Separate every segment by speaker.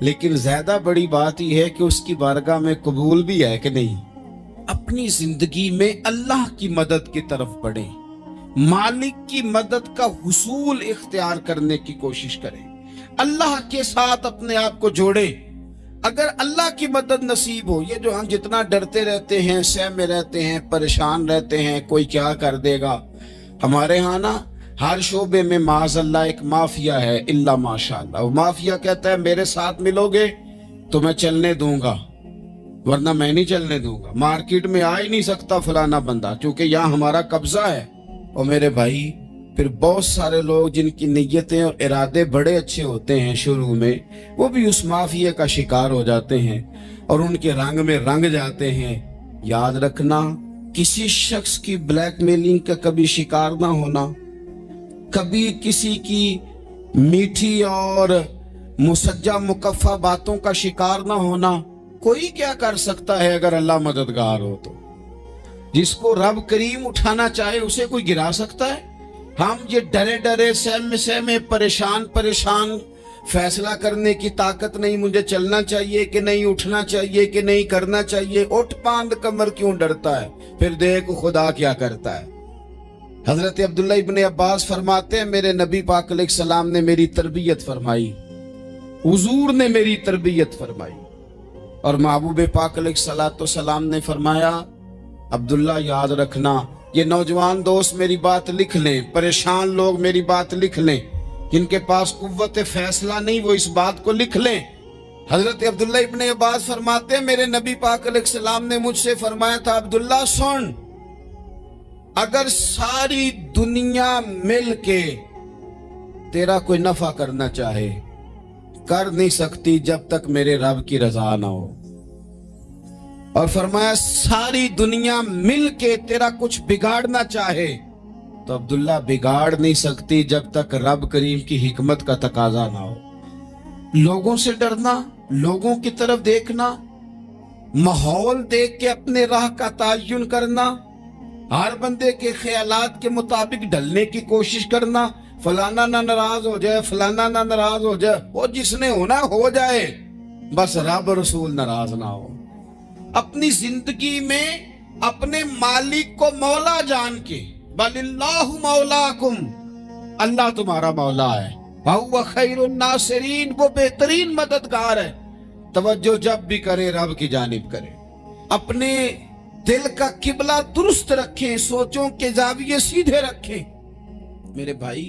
Speaker 1: لیکن زیادہ بڑی بات یہ ہے کہ اس کی بارگاہ میں قبول بھی ہے کہ نہیں. اپنی زندگی میں اللہ کی مدد کی طرف بڑھیں، مالک کی مدد کا حصول اختیار کرنے کی کوشش کریں، اللہ کے ساتھ اپنے آپ کو جوڑے. اگر اللہ کی مدد نصیب ہو، یہ جو ہم جتنا ڈرتے رہتے ہیں، سہ میں رہتے ہیں، پریشان رہتے ہیں کوئی کیا کر دے گا، ہمارے ہاں نا ہر شعبے میں معاذ اللہ ایک مافیا ہے، الا ماشاء اللہ. وہ مافیا کہتا ہے میرے ساتھ ملو گے تو میں چلنے دوں گا، ورنہ میں نہیں چلنے دوں گا. مارکیٹ میں آ ہی نہیں سکتا فلانا بندہ، چونکہ یہاں ہمارا قبضہ ہے. اور میرے بھائی پھر بہت سارے لوگ جن کی نیتیں اور ارادے بڑے اچھے ہوتے ہیں شروع میں، وہ بھی اس مافیا کا شکار ہو جاتے ہیں اور ان کے رنگ میں رنگ جاتے ہیں. یاد رکھنا، کسی شخص کی بلیک میلنگ کا کبھی شکار نہ ہونا، کبھی کسی کی میٹھی اور مسجع مکفہ باتوں کا شکار نہ ہونا. کوئی کیا کر سکتا ہے اگر اللہ مددگار ہو تو؟ جس کو رب کریم اٹھانا چاہے اسے کوئی گرا سکتا ہے؟ ہم یہ ڈرے ڈرے سہمے پریشان فیصلہ کرنے کی طاقت نہیں، مجھے چلنا چاہیے کہ نہیں، اٹھنا چاہیے کہ نہیں، کرنا چاہیے. اٹھ باندھ کمر کیوں ڈرتا ہے؟ پھر دیکھ خدا کیا کرتا ہے. حضرت عبداللہ ابن عباس فرماتے ہیں میرے نبی پاک علیہ السلام نے میری تربیت فرمائی، حضور نے میری تربیت فرمائی. اور محبوب پاک علیہ السلام نے فرمایا عبداللہ یاد رکھنا، یہ نوجوان دوست میری بات لکھ لیں، پریشان لوگ میری بات لکھ لیں، جن کے پاس قوت فیصلہ نہیں وہ اس بات کو لکھ لیں. حضرت عبداللہ ابن عباس فرماتے ہیں میرے نبی پاک علیہ السلام نے مجھ سے فرمایا تھا عبداللہ سن، اگر ساری دنیا مل کے تیرا کوئی نفع کرنا چاہے، کر نہیں سکتی جب تک میرے رب کی رضا نہ ہو. اور فرمایا ساری دنیا مل کے تیرا کچھ بگاڑنا چاہے تو عبداللہ بگاڑ نہیں سکتی جب تک رب کریم کی حکمت کا تقاضا نہ ہو. لوگوں سے ڈرنا، لوگوں کی طرف دیکھنا، ماحول دیکھ کے اپنے راہ کا تعین کرنا، ہر بندے کے خیالات کے مطابق ڈھلنے کی کوشش کرنا، فلانا نہ ناراض ہو جائے، فلانا نہ ناراض ہو جائے، وہ جس نے ہونا ہو جائے، بس رب رسول ناراض نہ ہو. اپنی زندگی میں اپنے مالک کو مولا جان کے، بل اللہ مولاکم، اللہ تمہارا مولا ہے، وَهُوَ خَيْرُ النَّاصِرِينَ، وہ بہترین مددگار ہے. توجہ جب بھی کرے رب کی جانب کرے، اپنے دل کا قبلہ درست رکھیں، سوچوں کے زاویے سیدھے رکھیں. میرے بھائی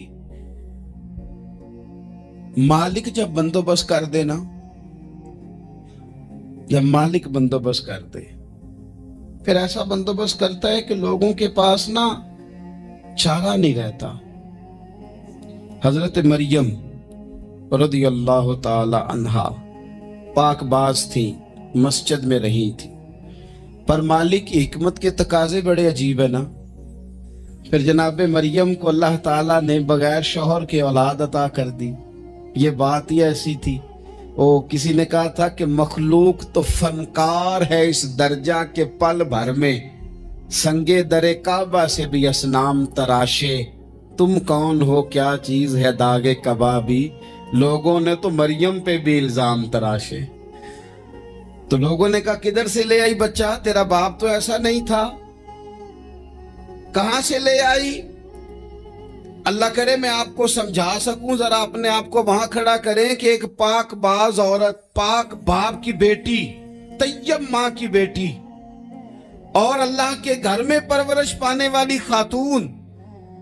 Speaker 1: مالک جب بندوبست کر دے نا، جب مالک بندوبست کر دے، پھر ایسا بندوبست کرتا ہے کہ لوگوں کے پاس نا چارہ نہیں رہتا. حضرت مریم رضی اللہ تعالی عنہا پاک باز تھی، مسجد میں رہی تھی، پر مالک کی حکمت کے تقاضے بڑے عجیب ہے نا. پھر جناب مریم کو اللہ تعالیٰ نے بغیر شوہر کے اولاد عطا کر دی. یہ بات ہی ایسی تھی، کسی نے کہا تھا کہ مخلوق تو فنکار ہے اس درجہ کے پل بھر میں سنگے در کعبہ سے بھی اصنام تراشے، تم کون ہو کیا چیز ہے داغے کبابی. لوگوں نے تو مریم پہ بھی الزام تراشے. تو لوگوں نے کہا کدھر سے لے آئی بچہ، تیرا باپ تو ایسا نہیں تھا، کہاں سے لے آئی؟ اللہ کرے میں آپ کو سمجھا سکوں، ذرا اپنے آپ کو وہاں کھڑا کریں کہ ایک پاک باز عورت، پاک باپ کی بیٹی، طیب ماں کی بیٹی، اور اللہ کے گھر میں پرورش پانے والی خاتون،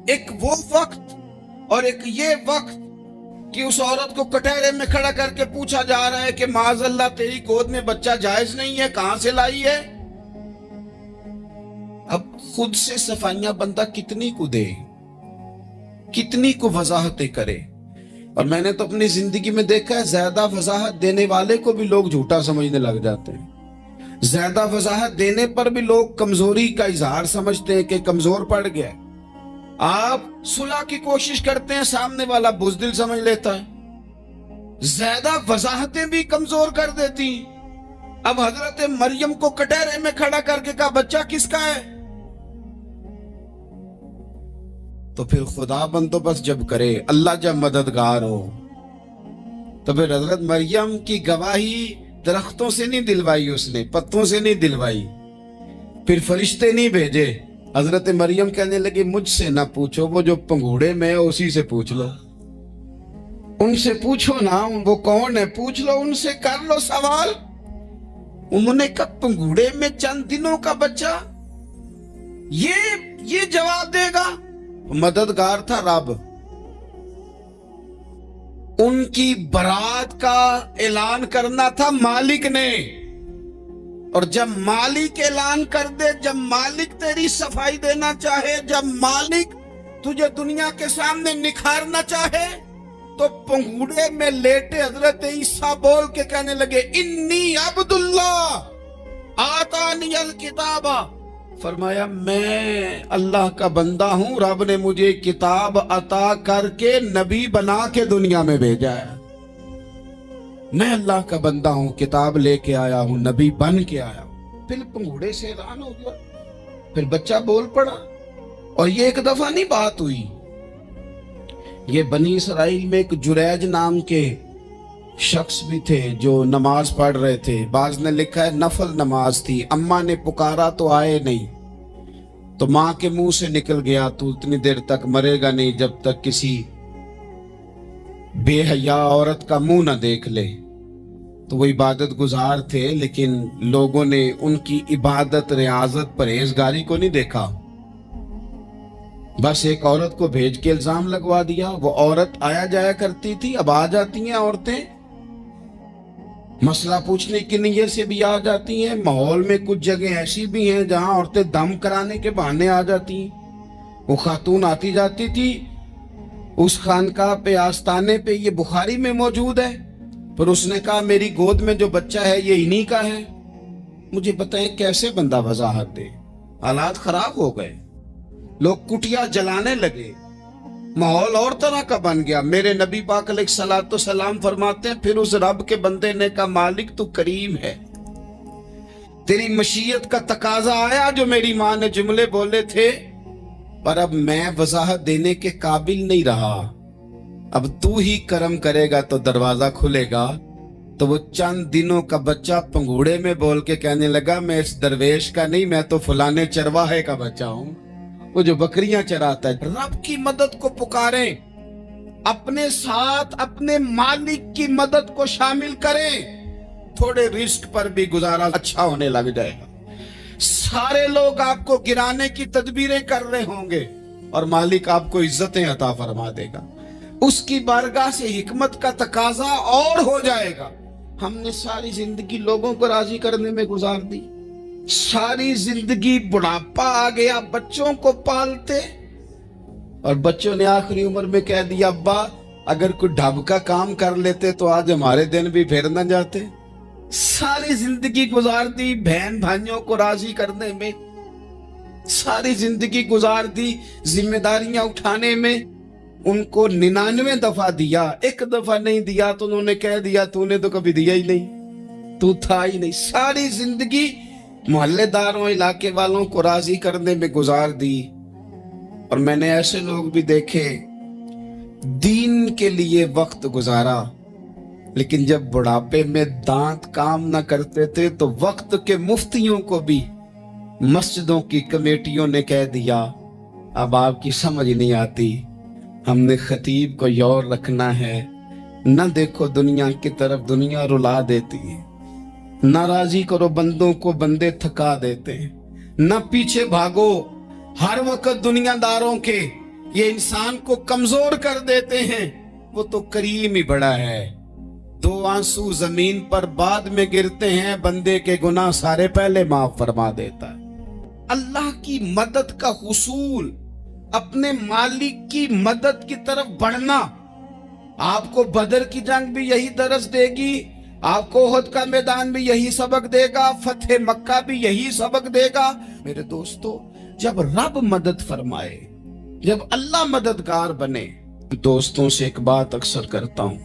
Speaker 1: ایک وہ وقت اور ایک یہ وقت کہ اس عورت کو کٹہرے میں کھڑا کر کے پوچھا جا رہا ہے کہ معاذ اللہ تیری گود میں بچہ جائز نہیں ہے، کہاں سے لائی ہے؟ اب خود سے صفائیاں بندہ کتنی کو دے، کتنی کو وضاحتیں کرے. اور میں نے تو اپنی زندگی میں دیکھا ہے زیادہ وضاحت دینے والے کو بھی لوگ جھوٹا سمجھنے لگ جاتے ہیں. زیادہ وضاحت دینے پر بھی لوگ کمزوری کا اظہار سمجھتے ہیں کہ کمزور پڑ گیا. آپ صلح کی کوشش کرتے ہیں، سامنے والا بزدل سمجھ لیتا ہے. زیادہ وضاحتیں بھی کمزور کر دیتی. اب حضرت مریم کو کٹہرے میں کھڑا کر کے کہا بچہ کس کا ہے؟ تو پھر خدا بندوبست جب کرے، اللہ جب مددگار ہو تو پھر حضرت مریم کی گواہی درختوں سے نہیں دلوائی، اس نے پتوں سے نہیں دلوائی، پھر فرشتے نہیں بھیجے۔ حضرت مریم کہنے لگی مجھ سے نہ پوچھو، وہ جو پنگوڑے میں ہے اسی سے پوچھ لو، ان سے پوچھو نا، وہ کون ہے پوچھ لو، ان سے کر لو سوال۔ انہوں نے کہا پنگوڑے میں چند دنوں کا بچہ یہ جواب دے گا؟ مددگار تھا رب، ان کی برات کا اعلان کرنا تھا مالک نے، اور جب مالک اعلان کر دے، جب مالک تیری صفائی دینا چاہے، جب مالک تجھے دنیا کے سامنے نکھارنا چاہے، تو پنگوڑے میں لیٹے حضرت عیسیٰ بول کے کہنے لگے انی عبداللہ آتانی الکتاب، فرمایا میں اللہ کا بندہ ہوں، رب نے مجھے کتاب عطا کر کے نبی بنا کے دنیا میں بھیجا ہے، میں اللہ کا بندہ ہوں، کتاب لے کے آیا ہوں، نبی بن کے آیا ہوں۔ پھر پنگوڑے سے اعلان ہو گیا، پھر بچہ بول پڑا، اور یہ ایک دفعہ نہیں بات ہوئی، یہ بنی اسرائیل میں ایک جریج نام کے شخص بھی تھے جو نماز پڑھ رہے تھے، بعض نے لکھا ہے نفل نماز تھی، اماں نے پکارا تو آئے نہیں، تو ماں کے منہ سے نکل گیا تو اتنی دیر تک مرے گا نہیں جب تک کسی بے حیا عورت کا منہ نہ دیکھ لے۔ تو وہ عبادت گزار تھے، لیکن لوگوں نے ان کی عبادت، ریاضت، پرہیزگاری کو نہیں دیکھا، بس ایک عورت کو بھیج کے الزام لگوا دیا۔ وہ عورت آیا جایا کرتی تھی، اب آ جاتی ہیں عورتیں، مسئلہ پوچھنے کی نیت سے بھی آ جاتی ہیں، ماحول میں کچھ جگہ ایسی بھی ہیں جہاں عورتیں دم کرانے کے بہانے آ جاتی ہیں۔ وہ خاتون آتی جاتی تھی، اس خانقاہ پہ، آستانے پہ، یہ بخاری میں موجود ہے، پھر اس نے کہا میری گود میں جو بچہ ہے یہ انہی کا ہے۔ مجھے بتائیں کیسے بندہ وضاحت دے؟ حالات خراب ہو گئے، لوگ کٹیا جلانے لگے، ماحول اور طرح کا بن گیا۔ میرے نبی پاک علیہ الصلوۃ والسلام فرماتے ہیں پھر اس رب کے بندے نے کہا مالک تو کریم ہے، تیری مشیت کا تقاضا آیا جو میری ماں نے جملے بولے تھے، پر اب میں وضاحت دینے کے قابل نہیں رہا، اب تو ہی کرم کرے گا تو دروازہ کھلے گا۔ تو وہ چند دنوں کا بچہ پنگوڑے میں بول کے کہنے لگا میں اس درویش کا نہیں، میں تو فلانے چرواہے کا بچہ ہوں، وہ جو بکریاں چراتا ہے۔ رب کی مدد کو پکاریں، اپنے ساتھ اپنے مالک کی مدد کو شامل کریں، تھوڑے رزق پر بھی گزارا اچھا ہونے لگ جائے گا۔ سارے لوگ آپ کو گرانے کی تدبیریں کر رہے ہوں گے اور مالک آپ کو عزتیں عطا فرما دے گا، اس کی بارگاہ سے حکمت کا تقاضا اور ہو جائے گا۔ ہم نے ساری زندگی لوگوں کو راضی کرنے میں گزار دی، ساری زندگی بڑھاپا آ گیا بچوں کو پالتے، اور بچوں نے آخری عمر میں کہہ دیا ابا اگر کوئی ڈھب کا کام کر لیتے تو آج ہمارے دن بھی پھر نہ جاتے۔ ساری زندگی گزار دی بہن بھائیوں کو راضی کرنے میں، ساری زندگی گزار دی ذمہ داریاں اٹھانے میں، ان کو 99 دفعہ دیا، ایک دفعہ نہیں دیا تو انہوں نے کہہ دیا تو نے تو کبھی دیا ہی نہیں، تو تھا ہی نہیں۔ ساری زندگی محلے داروں، علاقے والوں کو راضی کرنے میں گزار دی، اور میں نے ایسے لوگ بھی دیکھے دین کے لیے وقت گزارا، لیکن جب بڑھاپے میں دانت کام نہ کرتے تھے تو وقت کے مفتیوں کو بھی مسجدوں کی کمیٹیوں نے کہہ دیا اب آپ کی سمجھ نہیں آتی، ہم نے خطیب کو یور رکھنا ہے، نہ دیکھو دنیا کی طرف، دنیا رلا دیتی ہے، نہ راضی کرو بندوں کو، بندے تھکا دیتے ہیں، نہ پیچھے بھاگو ہر وقت دنیا داروں کے، یہ انسان کو کمزور کر دیتے ہیں، وہ تو کریم ہی بڑا ہے، 2 آنسو زمین پر بعد میں گرتے ہیں، بندے کے گناہ سارے پہلے معاف فرما دیتا ہے۔ اللہ کی مدد کا حصول، اپنے مالک کی مدد کی طرف بڑھنا، آپ کو بدر کی جنگ بھی یہی درس دے گی، آپ کو احد کا میدان بھی یہی سبق دے گا، فتح مکہ بھی یہی سبق دے گا۔ میرے دوستو جب رب مدد فرمائے، جب اللہ مددگار بنے، دوستوں سے ایک بات اکثر کرتا ہوں،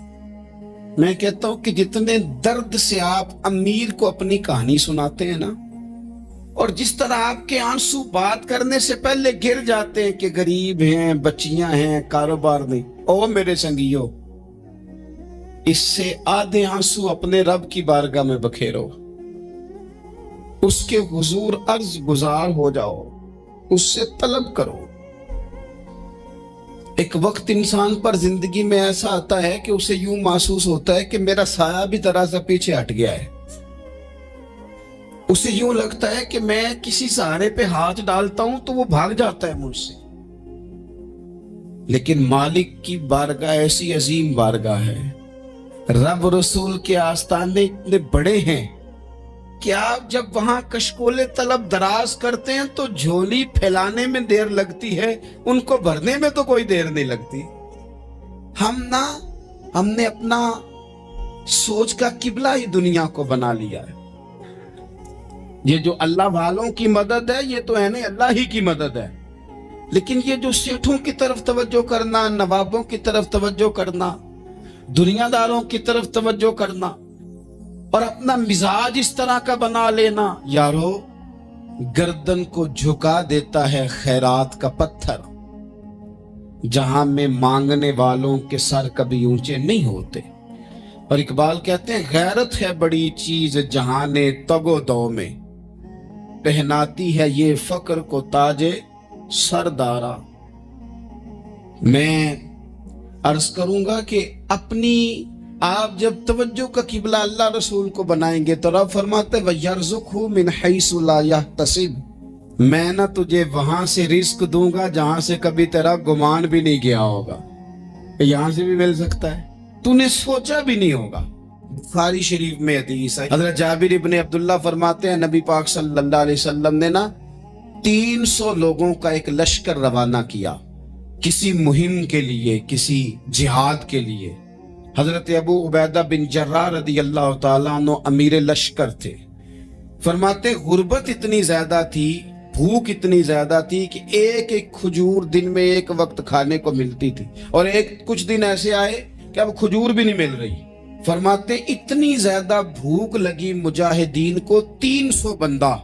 Speaker 1: میں کہتا ہوں کہ جتنے درد سے آپ امیر کو اپنی کہانی سناتے ہیں نا، اور جس طرح آپ کے آنسو بات کرنے سے پہلے گر جاتے ہیں کہ غریب ہیں، بچیاں ہیں، کاروبار نہیں، او میرے سنگیو، اس سے آدھے آنسو اپنے رب کی بارگاہ میں بکھیرو، اس کے حضور عرض گزار ہو جاؤ، اس سے طلب کرو۔ ایک وقت انسان پر زندگی میں ایسا آتا ہے کہ اسے یوں محسوس ہوتا ہے کہ میرا سایہ بھی ذرا سا پیچھے ہٹ گیا ہے، اسے یوں لگتا ہے کہ میں کسی سہارے پہ ہاتھ ڈالتا ہوں تو وہ بھاگ جاتا ہے مجھ سے۔ لیکن مالک کی بارگاہ ایسی عظیم بارگاہ ہے، رب رسول کے آستانے اتنے بڑے ہیں کہ آپ جب وہاں کشکول طلب دراز کرتے ہیں تو جھولی پھیلانے میں دیر لگتی ہے، ان کو بھرنے میں تو کوئی دیر نہیں لگتی۔ ہم نے اپنا سوچ کا قبلہ ہی دنیا کو بنا لیا ہے۔ یہ جو اللہ والوں کی مدد ہے یہ تو ہے اللہ ہی کی مدد ہے، لیکن یہ جو سیٹھوں کی طرف توجہ کرنا، نوابوں کی طرف توجہ کرنا، دنیا داروں کی طرف توجہ کرنا اور اپنا مزاج اس طرح کا بنا لینا، یارو گردن کو جھکا دیتا ہے خیرات کا پتھر، جہاں میں مانگنے والوں کے سر کبھی اونچے نہیں ہوتے۔ اور اقبال کہتے ہیں غیرت ہے بڑی چیز جہاں تگ و دو میں، پہناتی ہے یہ فقر کو تاج سردارا۔ میں عرض کروں گا کہ اپنی آپ جب توجہ کا قبلہ اللہ رسول کو بنائیں گے تو رب فرماتے وَيَرْزُقْهُ مِنْ حَيْثُ لَا يَحْتَسِبُ، میں نہ تجھے وہاں سے رزق دوں گا جہاں سے کبھی تیرا گمان بھی نہیں گیا ہوگا، یہاں سے بھی مل سکتا ہے، تو نے سوچا بھی نہیں ہوگا۔ بخاری شریف میں حدیث ہے، حضرت جابر ابن عبداللہ فرماتے ہیں نبی پاک صلی اللہ علیہ وسلم نے 300 لوگوں کا ایک لشکر روانہ کیا کسی مہم کے لیے، کسی جہاد کے لیے۔ حضرت ابو عبیدہ بن جراح رضی اللہ تعالیٰ عنہ امیر لشکر تھے۔ فرماتے غربت اتنی زیادہ تھی، بھوک اتنی زیادہ تھی کہ ایک ایک کھجور دن میں ایک وقت کھانے کو ملتی تھی، اور کچھ دن ایسے آئے کہ اب کھجور بھی نہیں مل رہی۔ فرماتے اتنی زیادہ بھوک لگی مجاہدین کو 300 بندہ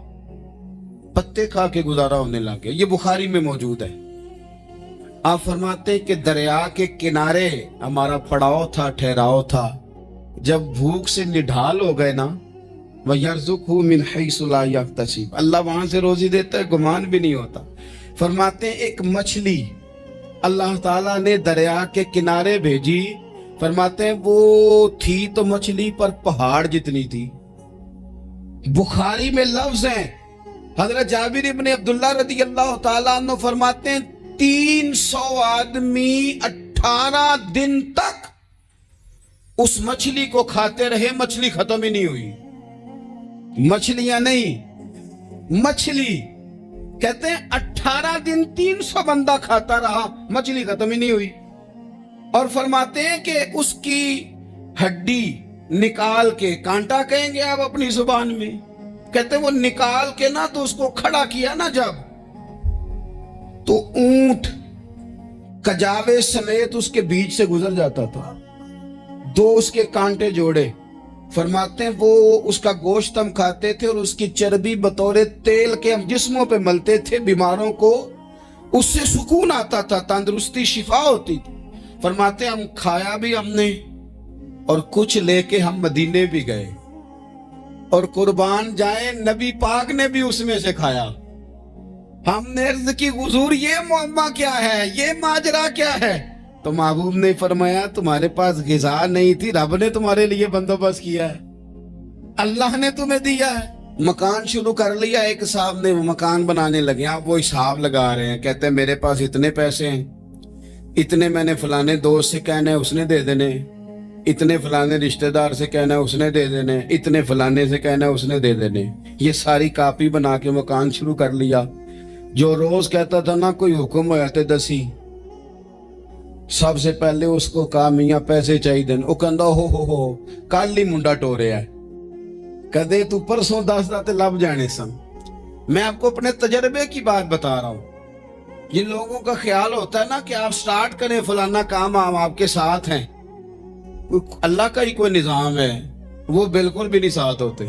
Speaker 1: پتے کھا کے گزارا ہونے لگے، یہ بخاری میں موجود ہے۔ آپ فرماتے کہ دریا کے کنارے ہمارا پڑاؤ تھا، ٹھہراؤ تھا، جب بھوک سے نڈھال ہو گئے نا وَيَرْزُقْهُ مِنْ حَيْثُ لَا يَحْتَسِبُ، اللہ وہاں سے روزی دیتا ہے، گمان بھی نہیں ہوتا۔ فرماتے ایک مچھلی اللہ تعالیٰ نے دریا کے کنارے بھیجی، فرماتے ہیں وہ تھی تو مچھلی پر پہاڑ جتنی تھی۔ بخاری میں لفظ ہیں، حضرت جابر ابن عبداللہ رضی اللہ تعالیٰ عنہ فرماتے ہیں 300 آدمی 18 دن تک اس مچھلی کو کھاتے رہے، مچھلی ختم ہی نہیں ہوئی۔ مچھلیاں نہیں، مچھلی کہتے ہیں 18 دن 300 بندہ کھاتا رہا، مچھلی ختم ہی نہیں ہوئی۔ اور فرماتے ہیں کہ اس کی ہڈی نکال کے، کانٹا کہیں گے آپ اپنی زبان میں، کہتے ہیں وہ نکال کے نا تو اس کو کھڑا کیا نا جب، تو اونٹ کجاوے سمیت اس کے بیچ سے گزر جاتا تھا، 2 اس کے کانٹے جوڑے۔ فرماتے ہیں وہ اس کا گوشت ہم کھاتے تھے اور اس کی چربی بطور تیل کے ہم جسموں پہ ملتے تھے، بیماروں کو اس سے سکون آتا تھا، تندرستی شفا ہوتی تھی۔ فرماتے ہیں ہم کھایا بھی ہم نے، اور کچھ لے کے ہم مدینے بھی گئے، اور قربان جائیں نبی پاک نے بھی اس میں سے کھایا۔ ہم نے عرض کی حضور یہ معاملہ کیا ہے، یہ ماجرا کیا ہے؟ تو محبوب نے فرمایا تمہارے پاس غذا نہیں تھی، رب نے تمہارے لیے بندوبست کیا ہے، اللہ نے تمہیں دیا ہے۔ مکان شروع کر لیا، ایک صاحب نے وہ مکان بنانے لگے، آپ وہ حساب لگا رہے ہیں، کہتے ہیں میرے پاس اتنے پیسے ہیں، اتنے میں نے فلانے دوست سے کہنا ہے اس نے دے دینے، اتنے فلانے رشتہ دار سے کہنا ہے اس نے دے دینے، اتنے فلانے سے کہنا ہے اس نے دے دینے۔ یہ ساری کاپی بنا کے مکان شروع کر لیا۔ جو روز کہتا تھا نا کوئی حکم ہویا تے دسی، سب سے پہلے اس کو کہا میاں پیسے چاہیے دن، وہ کہندا ہو کل ہی منڈا ٹوریا ہے، کدے تو پرسوں 10 تے لب جانے سن۔ میں آپ کو اپنے تجربے کی بات بتا رہا ہوں۔ جن لوگوں کا خیال ہوتا ہے نا کہ آپ سٹارٹ کریں فلانا کام، آپ کے ساتھ ہیں، اللہ کا ہی کوئی نظام ہے، وہ بالکل بھی نہیں ساتھ ہوتے۔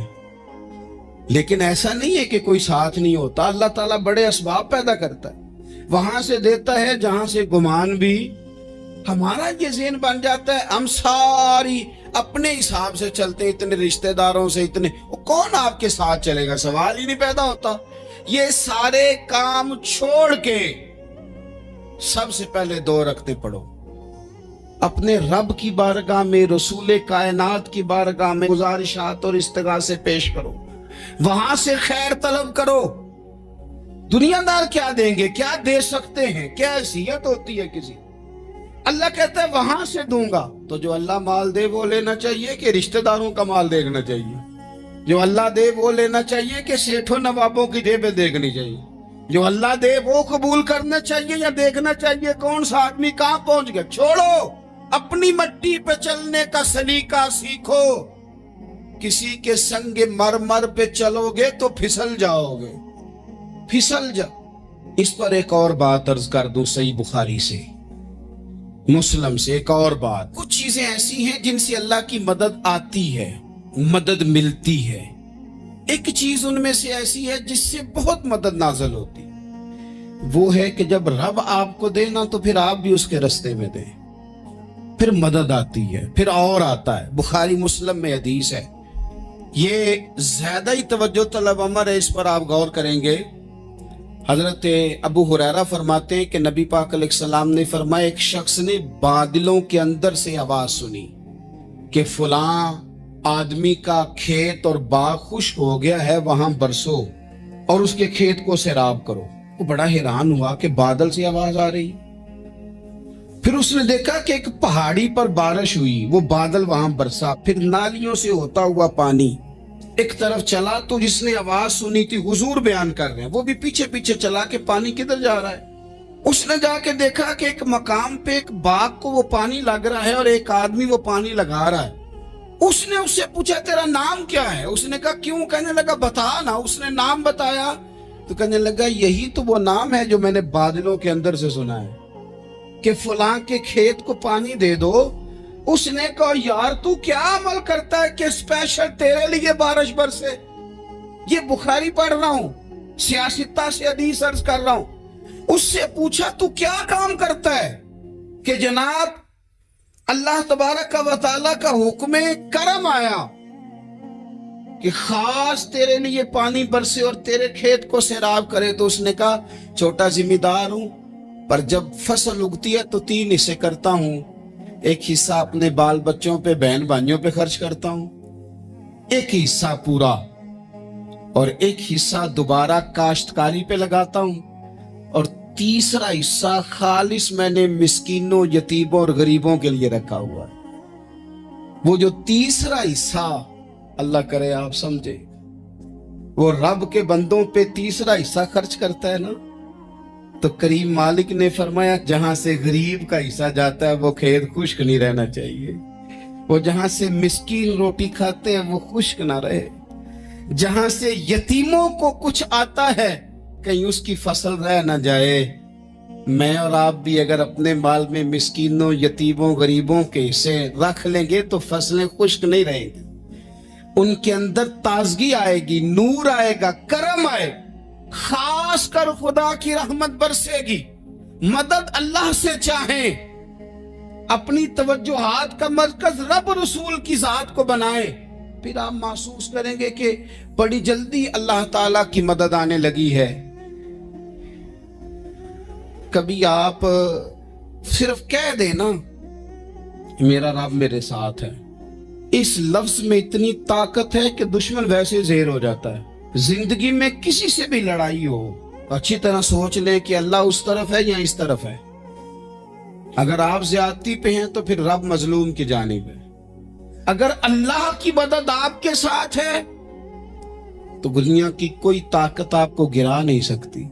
Speaker 1: لیکن ایسا نہیں ہے کہ کوئی ساتھ نہیں ہوتا، اللہ تعالیٰ بڑے اسباب پیدا کرتا ہے، وہاں سے دیتا ہے جہاں سے گمان بھی۔ ہمارا یہ ذہن بن جاتا ہے ہم ساری اپنے حساب سے چلتے ہیں، اتنے رشتہ داروں سے اتنے، وہ کون آپ کے ساتھ چلے گا؟ سوال ہی نہیں پیدا ہوتا۔ یہ سارے کام چھوڑ کے سب سے پہلے 2 رکعتیں پڑھو، اپنے رب کی بارگاہ میں، رسول کائنات کی بارگاہ میں گزارشات اور استغاثے پیش کرو، وہاں سے خیر طلب کرو۔ دنیا دار کیا دیں گے؟ کیا دے سکتے ہیں؟ کیا حیثیت ہوتی ہے کسی؟ اللہ کہتا ہے وہاں سے دوں گا۔ تو جو اللہ مال دے وہ لینا چاہیے کہ رشتہ داروں کا مال دیکھنا چاہیے؟ جو اللہ دے وہ لینا چاہیے کہ سیٹھوں نوابوں کی جیبیں دیکھنی چاہیے؟ جو اللہ دے وہ قبول کرنا چاہیے یا دیکھنا چاہیے کون سا آدمی کہاں پہنچ گیا؟ چھوڑو، اپنی مٹی پہ چلنے کا سلیقہ سیکھو۔ کسی کے سنگ مرمر پہ چلو گے تو پھسل جاؤ گے، پھسل جا۔ اس پر ایک اور بات عرض کر دوں، صحیح بخاری سے، مسلم سے ایک اور بات۔ کچھ چیزیں ایسی ہیں جن سے اللہ کی مدد آتی ہے، مدد ملتی ہے۔ ایک چیز ان میں سے ایسی ہے جس سے بہت مدد نازل ہوتی، وہ ہے کہ جب رب آپ کو دے نا تو پھر آپ بھی اس کے رستے میں دیں، پھر مدد آتی ہے، پھر اور آتا ہے۔ بخاری مسلم میں حدیث ہے، یہ زیادہ ہی توجہ طلب امر ہے، اس پر آپ غور کریں گے۔ حضرت ابو ہریرہ فرماتے ہیں کہ نبی پاک علیہ السلام نے فرمایا ایک شخص نے بادلوں کے اندر سے آواز سنی کہ فلاں آدمی کا کھیت اور باغ خشک ہو گیا ہے، وہاں برسو اور اس کے کھیت کو سیراب کرو۔ وہ بڑا حیران ہوا کہ بادل سے آواز آ رہی۔ پھر اس نے دیکھا کہ ایک پہاڑی پر بارش ہوئی، وہ بادل وہاں برسا، پھر نالیوں سے ہوتا ہوا پانی ایک طرف چلا۔ تو جس نے آواز سنی تھی، حضور بیان کر رہے ہیں، وہ بھی پیچھے پیچھے چلا کہ پانی کدھر جا رہا ہے۔ اس نے جا کے دیکھا کہ ایک مقام پہ ایک باغ کو وہ پانی لگ رہا ہے اور ایک آدمی وہ پانی لگا رہا ہے۔ اس نے اس سے پوچھا تیرا نام کیا ہے؟ اس نے کہا کیوں؟ کہنے لگا بتا نا۔ اس نے نام بتایا تو کہنے لگا یہی تو وہ نام ہے جو میں نے بادلوں کے اندر سے سنا ہے کہ فلاں کے کھیت کو پانی دے دو۔ اس نے کہا یار تو کیا عمل کرتا ہے کہ اسپیشل تیرے لیے بارش برسے؟ یہ بخاری پڑھ رہا ہوں، سیاستہ سے حدیث عرض کر رہا ہوں۔ اس سے پوچھا تو کیا کام کرتا ہے کہ جناب اللہ تبارک و تعالیٰ کا حکم کرم آیا کہ خاص تیرے لیے پانی برسے اور تیرے کھیت کو سیراب کرے؟ تو اس نے کہا چھوٹا ذمہ دار ہوں، پر جب فصل اگتی ہے تو 3 حصے کرتا ہوں، ایک حصہ اپنے بال بچوں پہ، بہن بھائیوں پہ خرچ کرتا ہوں، ایک حصہ پورا، اور ایک حصہ دوبارہ کاشتکاری پہ لگاتا ہوں، اور تیسرا حصہ خالص میں نے مسکینوں، یتیموں اور غریبوں کے لیے رکھا ہوا ہے۔ وہ جو تیسرا حصہ اللہ کرے آپ سمجھے، وہ رب کے بندوں پہ تیسرا حصہ خرچ کرتا ہے نا، تو کریم مالک نے فرمایا جہاں سے غریب کا حصہ جاتا ہے وہ کھیت خشک نہیں رہنا چاہیے، وہ جہاں سے مسکین روٹی کھاتے ہیں وہ خشک نہ رہے، جہاں سے یتیموں کو کچھ آتا ہے کہیں اس کی فصل رہ نہ جائے۔ میں اور آپ بھی اگر اپنے مال میں مسکینوں، یتیموں، غریبوں کے حصے رکھ لیں گے تو فصلیں خشک نہیں رہیں گی، ان کے اندر تازگی آئے گی، نور آئے گا، کرم آئے گا، خاص کر خدا کی رحمت برسے گی۔ مدد اللہ سے چاہیں، اپنی توجہات کا مرکز رب رسول کی ذات کو بنائیں، پھر آپ محسوس کریں گے کہ بڑی جلدی اللہ تعالیٰ کی مدد آنے لگی ہے۔ کبھی آپ صرف کہہ دیں نا میرا رب میرے ساتھ ہے، اس لفظ میں اتنی طاقت ہے کہ دشمن ویسے زہر ہو جاتا ہے۔ زندگی میں کسی سے بھی لڑائی ہو، اچھی طرح سوچ لیں کہ اللہ اس طرف ہے یا اس طرف ہے۔ اگر آپ زیادتی پہ ہیں تو پھر رب مظلوم کی جانب ہے۔ اگر اللہ کی مدد آپ کے ساتھ ہے تو دنیا کی کوئی طاقت آپ کو گرا نہیں سکتی،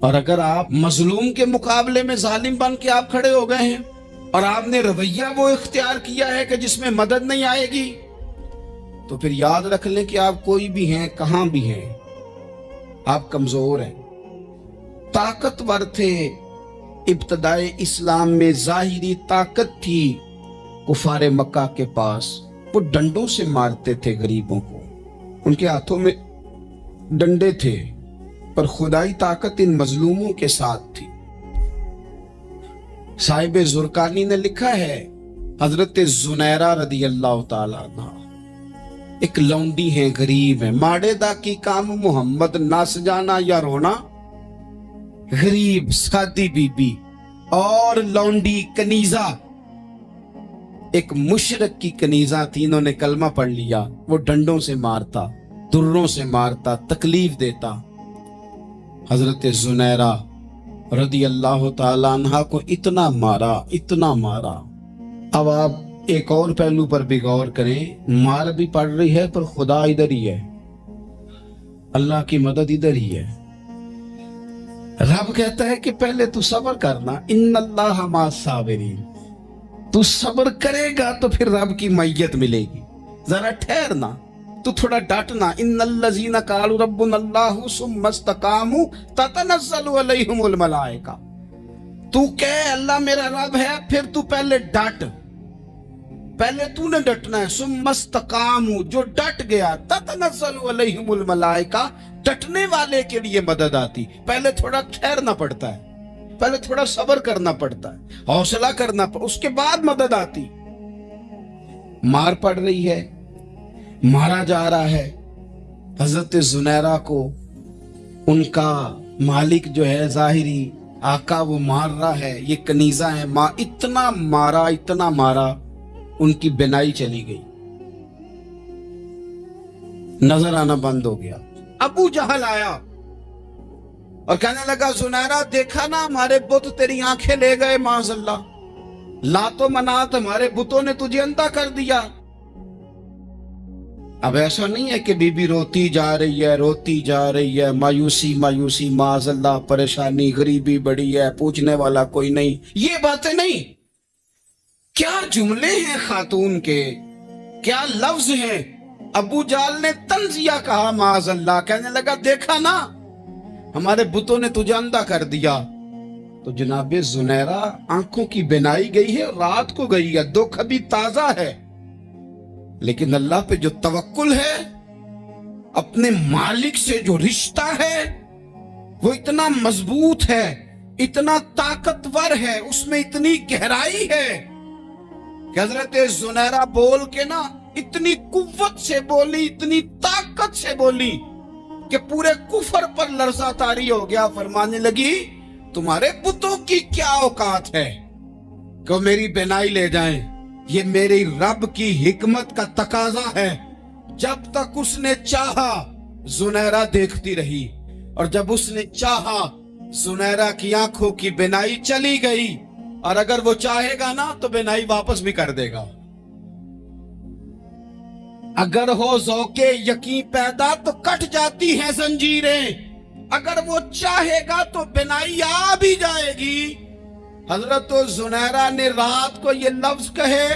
Speaker 1: اور اگر آپ مظلوم کے مقابلے میں ظالم بن کے آپ کھڑے ہو گئے ہیں اور آپ نے رویہ وہ اختیار کیا ہے کہ جس میں مدد نہیں آئے گی، تو پھر یاد رکھ لیں کہ آپ کوئی بھی ہیں، کہاں بھی ہیں، آپ کمزور ہیں۔ طاقتور تھے ابتدائے اسلام میں، ظاہری طاقت تھی کفار مکہ کے پاس، وہ ڈنڈوں سے مارتے تھے غریبوں کو، ان کے ہاتھوں میں ڈنڈے تھے، پر خدائی طاقت ان مظلوموں کے ساتھ تھی۔ صاحب زرقانی نے لکھا ہے حضرت زنیرہ رضی اللہ تعالیٰ عنہ ایک لونڈی ہے، غریب ہے، ماڑے دا کی کام محمد نس جانا یا رونا، غریب سادی بی بی اور لونڈی کنیزہ، ایک مشرک کی کنیزہ تھی، انہوں نے کلمہ پڑھ لیا، وہ ڈنڈوں سے مارتا، دروں سے مارتا، تکلیف دیتا۔ حضرت زنیرہ رضی اللہ تعالیٰ عنہ کو اتنا مارا، اتنا مارا۔ اب آپ ایک اور پہلو پر بھی غور کریں، مار بھی پڑ رہی ہے پر خدا ادھر ہی ہے، اللہ کی مدد ادھر ہی ہے۔ رب کہتا ہے کہ پہلے تو صبر کرنا، ان اللہ مع الصابرین، تو صبر کرے گا تو پھر رب کی معیت ملے گی، ذرا ٹھہرنا، تو تھوڑا ڈاٹنا۔ ان الذین قالوا ربنا اللہ ثم استقاموا تتنزل علیہم الملائکہ، تو کہے اللہ میرا رب ہے، پھر تو پہلے ڈٹ، پہلے تو نے ڈٹنا ہے۔ ثم استقاموا، جو ڈٹ گیا، تتنزل علیہم الملائکہ، ڈٹنے والے کے لیے مدد آتی، پہلے تھوڑا ٹھہرنا پڑتا ہے، پہلے تھوڑا صبر کرنا پڑتا ہے، حوصلہ کرنا پڑتا، اس کے بعد مدد آتی۔ مار پڑ رہی ہے، مارا جا رہا ہے، حضرت زنیرہ کو ان کا مالک جو ہے ظاہری آقا وہ مار رہا ہے، یہ کنیزہ ہے، ماں اتنا مارا، اتنا مارا، ان کی بینائی چلی گئی، نظر آنا بند ہو گیا۔ ابو جہل آیا اور کہنے لگا زنیرہ دیکھا نا ہمارے بت تیری آنکھیں لے گئے، معاذ اللہ، لات و منات ہمارے بتوں نے تجھے اندھا کر دیا۔ اب ایسا نہیں ہے کہ بی بی روتی جا رہی ہے، روتی جا رہی ہے، مایوسی مایوسی، معاذ اللہ، پریشانی، غریبی بڑی ہے، پوچھنے والا کوئی نہیں، یہ باتیں نہیں۔ کیا جملے ہیں خاتون کے، کیا لفظ ہیں۔ ابو جہل نے تنزیہ کہا، معاذ اللہ، کہنے لگا دیکھا نا ہمارے بتوں نے تجھے اندھا کر دیا۔ تو جناب زنیرہ آنکھوں کی بینائی گئی ہے، رات کو گئی ہے، دکھ ابھی تازہ ہے، لیکن اللہ پہ جو توکل ہے، اپنے مالک سے جو رشتہ ہے وہ اتنا مضبوط ہے، اتنا طاقتور ہے، اس میں اتنی گہرائی ہے کہ حضرت زنیرہ بول کے نا اتنی قوت سے بولی، اتنی طاقت سے بولی کہ پورے کفر پر لرزہ طاری ہو گیا۔ فرمانے لگی تمہارے بتوں کی کیا اوقات ہے کہ وہ میری بینائی لے جائیں، یہ میری رب کی حکمت کا تقاضا ہے۔ جب تک اس نے چاہا زنیرہ دیکھتی رہی، اور جب اس نے چاہا زنیرہ کی آنکھوں کی بینائی چلی گئی، اور اگر وہ چاہے گا نا تو بینائی واپس بھی کر دے گا۔ اگر ہو ذوق یقین پیدا تو کٹ جاتی ہیں زنجیریں، اگر وہ چاہے گا تو بینائی آ بھی جائے گی۔ حضرت زنیرہ نے رات کو یہ لفظ کہے،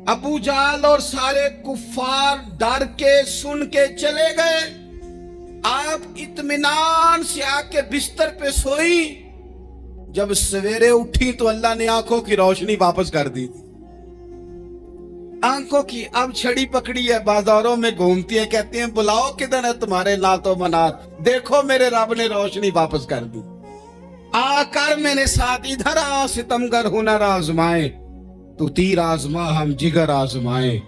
Speaker 1: ابو جہل اور سارے کفار ڈر کے سن کے چلے گئے۔ آپ اطمینان سے آ کے بستر پہ سوئی، جب سویرے اٹھی تو اللہ نے آنکھوں کی روشنی واپس کر دی تھی۔ آنکھوں کی اب چھڑی پکڑی ہے، بازاروں میں گھومتی ہے، کہتی ہیں بلاؤ کدھر ہے تمہارے لات و منات، دیکھو میرے رب نے روشنی واپس کر دی۔ آ کر میرے ساتھ ادھر آ، ستمگر ہنر آزمائے، تو تیر آزما ہم جگر آزمائے۔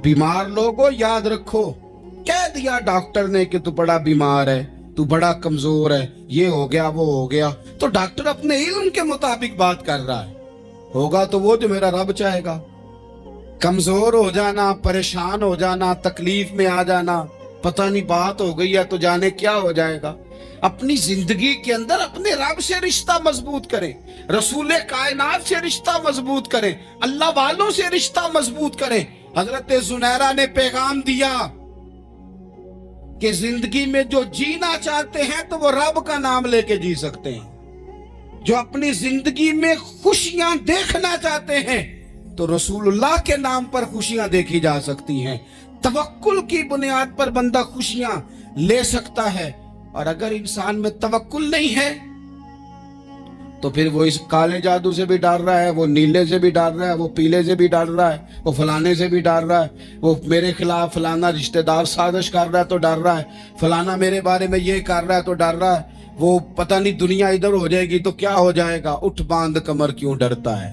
Speaker 1: بیمار لوگوں یاد رکھو، کہہ دیا ڈاکٹر نے کہ تو بڑا بیمار ہے، تو بڑا کمزور ہے، یہ ہو گیا وہ ہو گیا، تو ڈاکٹر اپنے علم کے مطابق بات کر رہا ہے، ہوگا تو وہ جو میرا رب چاہے گا۔ کمزور ہو جانا، پریشان ہو جانا، تکلیف میں آ جانا، پتہ نہیں بات ہو گئی ہے تو جانے کیا ہو جائے گا۔ اپنی زندگی کے اندر اپنے رب سے رشتہ مضبوط کریں، رسول کائنات سے رشتہ مضبوط کریں، اللہ والوں سے رشتہ مضبوط کریں۔ حضرت زنیرہ نے پیغام دیا کہ زندگی میں جو جینا چاہتے ہیں تو وہ رب کا نام لے کے جی سکتے ہیں، جو اپنی زندگی میں خوشیاں دیکھنا چاہتے ہیں تو رسول اللہ کے نام پر خوشیاں دیکھی جا سکتی ہیں۔ توکل کی بنیاد پر بندہ خوشیاں لے سکتا ہے، اور اگر انسان میں توکل نہیں ہے تو پھر وہ اس کالے جادو سے بھی ڈر رہا ہے، وہ نیلے سے بھی ڈر رہا ہے، وہ پیلے سے بھی ڈر رہا ہے، وہ فلانے سے بھی ڈر رہا ہے، وہ میرے خلاف فلانا رشتہ دار سازش کر رہا ہے تو ڈر رہا ہے، فلانا میرے بارے میں یہ کر رہا ہے تو ڈر رہا ہے، وہ پتہ نہیں دنیا ادھر ہو جائے گی تو کیا ہو جائے گا، اٹھ باندھ کمر کیوں ڈرتا ہے۔